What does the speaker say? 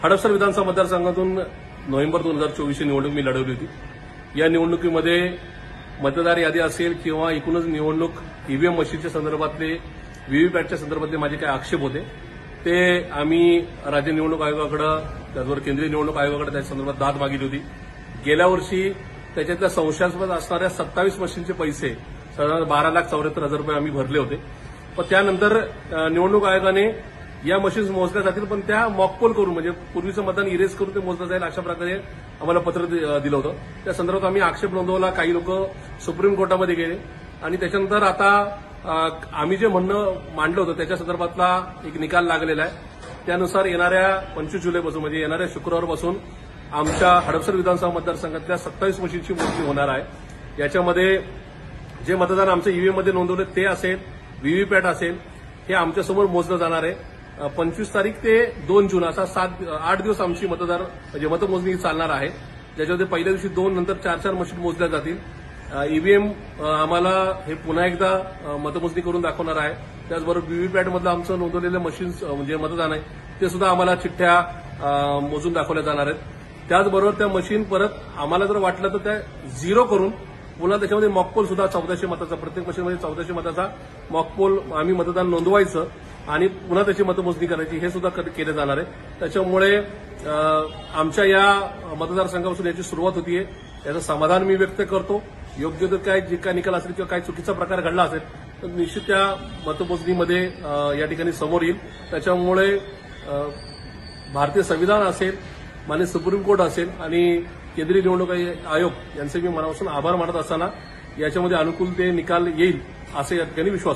हडपसर विधानसभा मतदारसंघातून नोव्हेंबर 2024 ही निवडणूक मी लढवली होती। या निवडणुकीमध्ये मतदार यादी असेल किंवा एकूणच निवडणूक ईव्हीएम मशीनच्या संदर्भातले व्हीव्हीपॅटच्या संदर्भातले माझे काही आक्षेप होते ते आम्ही राज्य निवडणूक आयोगाकडे त्याचबरोबर केंद्रीय निवडणूक आयोगाकडे त्या संदर्भात दाद मागितली होती। गेल्या वर्षी त्याच्यातल्या संशयास्पद असणाऱ्या 27 मशीनचे पैसे साधारण 12,74,000 रुपये आम्ही भरले होते। पण त्यानंतर निवडणूक आयोगाने या मशीन्स मोजल्या जातील पण त्या मॉकपोल करून म्हणजे पूर्वीचं मतदान इरेज करून ते मोजलं जाईल अशा प्रकारे आम्हाला पत्र दिलं होतं। त्या संदर्भात आम्ही आक्षेप नोंदवला। काही लोक सुप्रीम कोर्टामध्ये गेले आणि त्याच्यानंतर आता आम्ही जे म्हणणं मांडलं होतं त्याच्या संदर्भातला एक निकाल लागलेला आहे। त्यानुसार येणाऱ्या 25 जुलैपासून म्हणजे येणाऱ्या शुक्रवारपासून आमच्या हडपसर विधानसभा मतदारसंघातल्या 27 मशीनची मोजणी होणार आहे। याच्यामध्ये जे मतदान आमच्या ईव्हीएममध्ये नोंदवले ते असेल, व्हीव्हीपॅट असेल, हे आमच्यासमोर मोजलं जाणार आहे। 25 तारीख ते 2 जून असा 8 दिवस आमची म्हणजे मतमोजणी चालणार आहे, ज्याच्यामध्ये पहिल्या दिवशी 2 नंतर 4 मशीन मोजल्या जातील। ईव्हीएम आम्हाला हे पुन्हा एकदा मतमोजणी करून दाखवणार आहे। त्याचबरोबर व्हीव्हीपॅटमधलं आमचं नोंदवलेलं मशीन्स म्हणजे मतदान आहे ते सुद्धा आम्हाला चिठ्ठ्या मोजून दाखवल्या जाणार आहेत। त्याचबरोबर त्या मशीन परत आम्हाला जर वाटलं तर त्या झिरो करून पुन्हा त्याच्यामध्ये मॉकपोल सुद्धा 1400 मताचा प्रत्येक मशीनमध्ये 1400 मताचा मॉकपोल आम्ही मतदान नोंदवायचं आणि पुन्हा त्याची मतमोजणी करायची हे सुद्धा केलं जाणार आहे। त्याच्यामुळे आमच्या या मतदारसंघापासून याची सुरुवात होतीये, याचं समाधान मी व्यक्त करतो। योग्य तो काय जे काय निकाल असेल किंवा काय चुकीचा प्रकार घडला असेल तर निश्चित त्या मतमोजणीमध्ये या ठिकाणी समोर येईल। त्याच्यामुळे भारतीय संविधान असेल, माननीय सुप्रीम कोर्ट असेल आणि केंद्रीय निवडणूक आयोग यांचे मी मनापासून आभार मानत असताना याच्यामध्ये अनुकूल ते निकाल येईल असे या ठिकाणी विश्वास